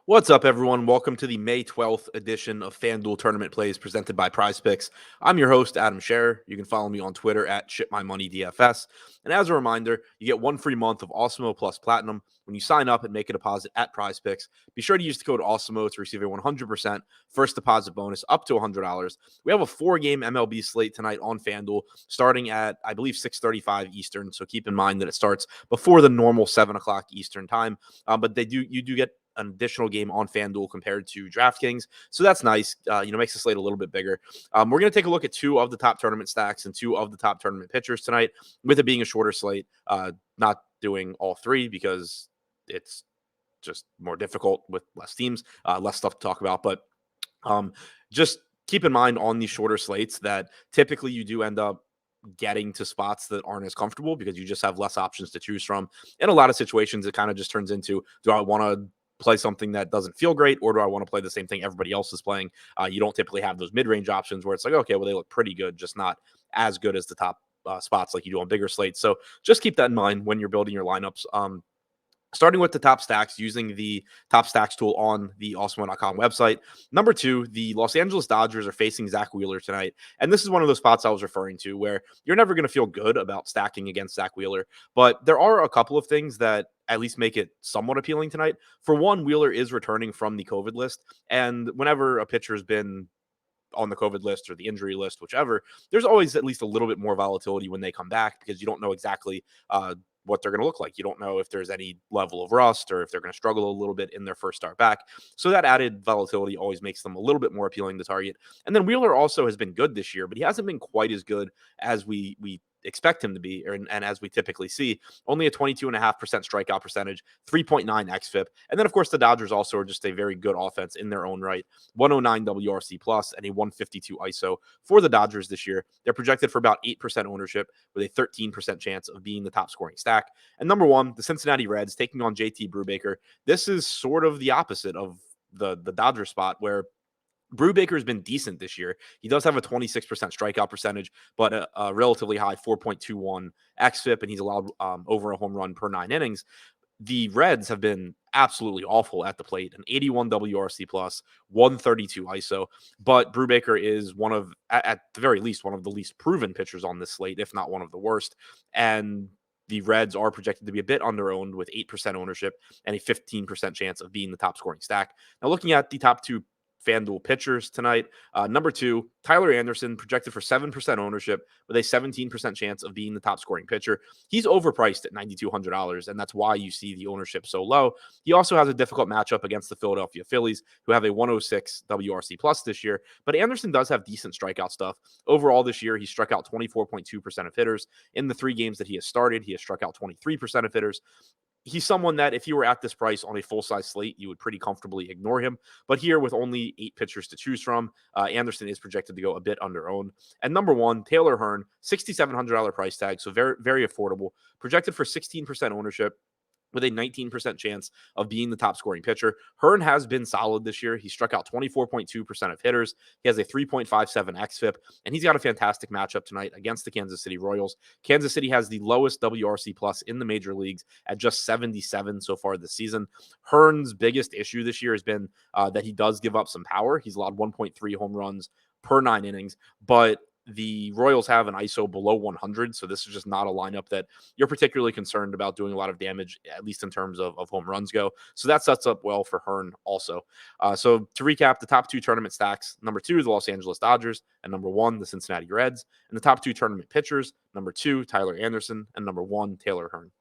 What's up, everyone? Welcome to the May 12th edition of FanDuel Tournament Plays presented by PrizePicks. I'm your host, Adam Scherer. You can follow me on Twitter at ShipMyMoneyDFS. And as a reminder, you get one free month of Awesemo Plus Platinum when you sign up and make a deposit at PrizePicks. Be sure to use the code Awesemo to receive a 100% first deposit bonus up to $100. We have a 4-game MLB slate tonight on FanDuel starting at, I believe, 6:35 Eastern. So keep in mind that it starts before the normal 7 o'clock Eastern time. But you do get an additional game on FanDuel compared to DraftKings. So that's nice. Makes the slate a little bit bigger. We're going to take a look at 2 of the top tournament stacks and 2 of the top tournament pitchers tonight, with it being a shorter slate. Not doing all 3 because it's just more difficult with less teams, less stuff to talk about. But just keep in mind on these shorter slates that typically you do end up getting to spots that aren't as comfortable because you just have less options to choose from. In a lot of situations, it kind of just turns into, do I want to play something that doesn't feel great, or do I want to play the same thing everybody else is playing? You don't typically have those mid-range options where it's like, okay, well, they look pretty good, just not as good as the top spots like you do on bigger slates. So just keep that in mind when you're building your lineups. Starting with the top stacks using the top stacks tool on the Awesemo.com website. Number 2, the Los Angeles Dodgers are facing Zach Wheeler tonight. And this is one of those spots I was referring to where you're never going to feel good about stacking against Zach Wheeler. But there are a couple of things that at least make it somewhat appealing tonight. For one, Wheeler is returning from the COVID list. And whenever a pitcher has been on the COVID list or the injury list, whichever, there's always at least a little bit more volatility when they come back because you don't know exactly what they're going to look like. You don't know if there's any level of rust or if they're going to struggle a little bit in their first start back. So that added volatility always makes them a little bit more appealing to target. And then Wheeler also has been good this year, but he hasn't been quite as good as we expect him to be, and as we typically see. Only a 22.5% strikeout percentage, 3.9 xFIP. And then, of course, the Dodgers also are just a very good offense in their own right. 109 WRC plus and a 152 ISO for the Dodgers this year. They're projected for about 8% ownership with a 13% chance of being the top scoring stack. And number 1, the Cincinnati Reds taking on JT Brubaker. This is sort of the opposite of the Dodger spot where Brubaker has been decent this year. He does have a 26% strikeout percentage, but a relatively high 4.21 xFIP, and he's allowed over a home run per 9 innings. The Reds have been absolutely awful at the plate, an 81 WRC plus, 132 ISO. But Brubaker is one of, at the very least, one of the least proven pitchers on this slate, if not one of the worst. And the Reds are projected to be a bit under-owned with 8% ownership and a 15% chance of being the top scoring stack. Now, looking at the top 2 FanDuel pitchers tonight. Number 2, Tyler Anderson, projected for 7% ownership with a 17% chance of being the top scoring pitcher. He's overpriced at $9,200, and that's why you see the ownership so low. He also has a difficult matchup against the Philadelphia Phillies, who have a 106 WRC plus this year. But Anderson does have decent strikeout stuff. Overall this year, he struck out 24.2% of hitters. In the 3 games that he has started, he has struck out 23% of hitters. He's someone that if you were at this price on a full-size slate, you would pretty comfortably ignore him. But here, with only 8 pitchers to choose from, Anderson is projected to go a bit under-owned. And number 1, Taylor Hearn, $6,700 price tag, so very, very affordable. Projected for 16% ownership with a 19% chance of being the top scoring pitcher. Hearn has been solid this year. He struck out 24.2% of hitters. He has a 3.57 xFIP, and he's got a fantastic matchup tonight against the Kansas City Royals. Kansas City has the lowest WRC plus in the major leagues at just 77 so far this season. Hearn's biggest issue this year has been that he does give up some power. He's allowed 1.3 home runs per 9 innings, but the Royals have an ISO below 100, so this is just not a lineup that you're particularly concerned about doing a lot of damage, at least in terms of home runs go. So that sets up well for Hearn also. So to recap, the top 2 tournament stacks, number 2, the Los Angeles Dodgers, and number 1, the Cincinnati Reds. And the top 2 tournament pitchers, number 2, Tyler Anderson, and number 1, Taylor Hearn.